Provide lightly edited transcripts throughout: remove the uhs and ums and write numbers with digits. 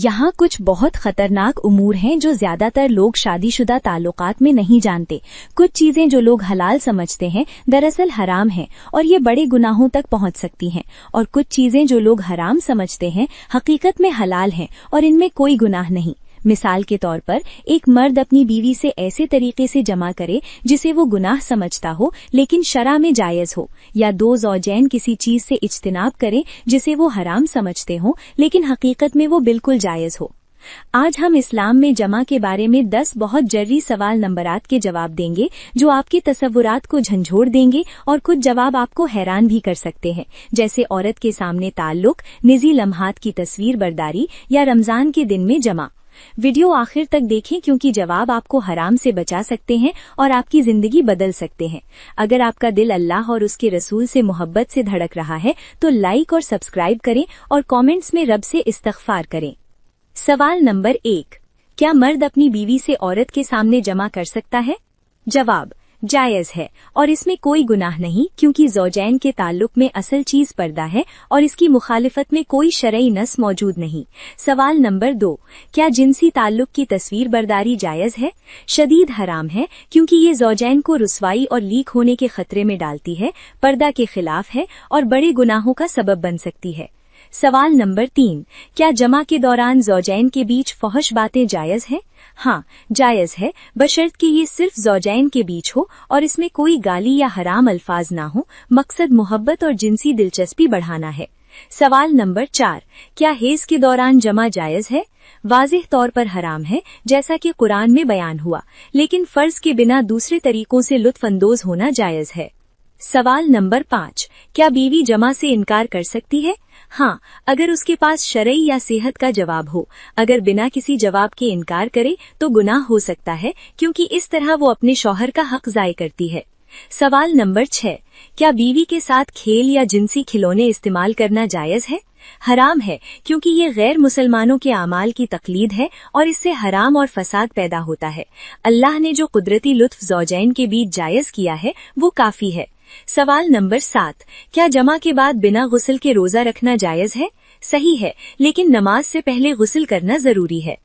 यहाँ कुछ बहुत खतरनाक उमूर हैं जो ज्यादातर लोग शादीशुदा ताल्लुकात में नहीं जानते। कुछ चीजें जो लोग हलाल समझते हैं दरअसल हराम हैं और ये बड़े गुनाहों तक पहुँच सकती हैं, और कुछ चीजें जो लोग हराम समझते हैं हकीकत में हलाल हैं और इनमें कोई गुनाह नहीं। मिसाल के तौर पर एक मर्द अपनी बीवी से ऐसे तरीके से जमा करे जिसे वो गुनाह समझता हो लेकिन शरा में जायज हो, या दो ज़ौजैन किसी चीज से इज्तिनाब करें जिसे वो हराम समझते हो लेकिन हकीकत में वो बिल्कुल जायज हो। आज हम इस्लाम में जमा के बारे में 10 बहुत जरूरी सवाल नंबरात के जवाब देंगे जो आपके तसव्वुरात को झंझोड़ देंगे, और कुछ जवाब आपको हैरान भी कर सकते हैं, जैसे औरत के सामने ताल्लुक, निजी लम्हात की तस्वीर बरदारी या रमजान के दिन में जमा। वीडियो आखिर तक देखें क्योंकि जवाब आपको हराम से बचा सकते हैं और आपकी जिंदगी बदल सकते हैं। अगर आपका दिल अल्लाह और उसके रसूल से मोहब्बत से धड़क रहा है तो लाइक और सब्सक्राइब करें और कमेंट्स में रब से इस्तग़फ़ार करें। सवाल नंबर 1, क्या मर्द अपनी बीवी से औरत के सामने जमा कर सकता है? जवाब, जायज है और इसमें कोई गुनाह नहीं, क्योंकि ज़ौजैन के ताल्लुक में असल चीज पर्दा है और इसकी मुखालिफत में कोई शरई नस मौजूद नहीं। सवाल नंबर 2, क्या जिनसी ताल्लुक की तस्वीर बरदारी जायज है? शदीद हराम है, क्योंकि ये ज़ौजैन को रुसवाई और लीक होने के खतरे में डालती है, पर्दा के खिलाफ है और बड़े गुनाहों का सबब बन सकती है। सवाल नंबर 3, क्या जमा के दौरान ज़ौजैन के बीच फहश बातें जायज हैं? हाँ, जायज है, बशर्त कि ये सिर्फ ज़ौजैन के बीच हो और इसमें कोई गाली या हराम अल्फाज ना हो। मकसद मोहब्बत और जिनसी दिलचस्पी बढ़ाना है। सवाल नंबर 4, क्या हेज़ के दौरान जमा जायज है? वाज़ेह तौर पर हराम है, जैसा कि कुरान में बयान हुआ, लेकिन फर्ज के बिना दूसरे तरीकों से लुत्फ अंदोज होना जायज है। सवाल नंबर 5, क्या बीवी जमा से इनकार कर सकती है? हाँ, अगर उसके पास शरई या सेहत का जवाब हो। अगर बिना किसी जवाब के इनकार करे तो गुनाह हो सकता है, क्योंकि इस तरह वो अपने शौहर का हक ज़ाय करती है। सवाल नंबर 6, क्या बीवी के साथ खेल या जिनसी खिलौने इस्तेमाल करना जायज है? हराम है, क्योंकि ये गैर मुसलमानों के आमाल की तकलीद है और इससे हराम और फसाद पैदा होता है। अल्लाह ने जो कुदरती लुत्फ ज़ौजैन के बीच जायज किया है वो काफी है। सवाल नंबर 7, क्या जमा के बाद बिना गुस्ल के रोजा रखना जायज है? सही है, लेकिन नमाज से पहले गुस्ल करना जरूरी है।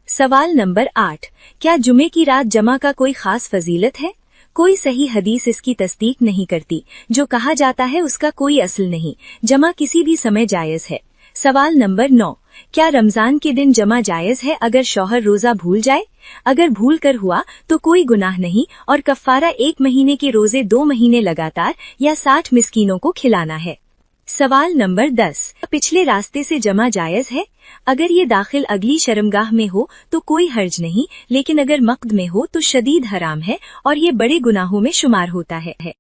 सवाल नंबर 8, क्या जुमे की रात जमा का कोई खास फजीलत है? कोई सही हदीस इसकी तस्दीक नहीं करती। जो कहा जाता है उसका कोई असल नहीं। जमा किसी भी समय जायज है। सवाल नंबर 9, क्या रमजान के दिन जमा जायज है अगर शौहर रोजा भूल जाए? अगर भूल कर हुआ तो कोई गुनाह नहीं और कफ्फारा 1 महीने के रोजे 2 महीने लगातार या 60 मिस्कीनों को खिलाना है। सवाल नंबर 10, पिछले रास्ते से जमा जायज है? अगर ये दाखिल अगली शर्मगाह में हो तो कोई हर्ज नहीं, लेकिन अगर मक्द में हो तो शदीद हराम है और ये बड़े गुनाहों में शुमार होता है।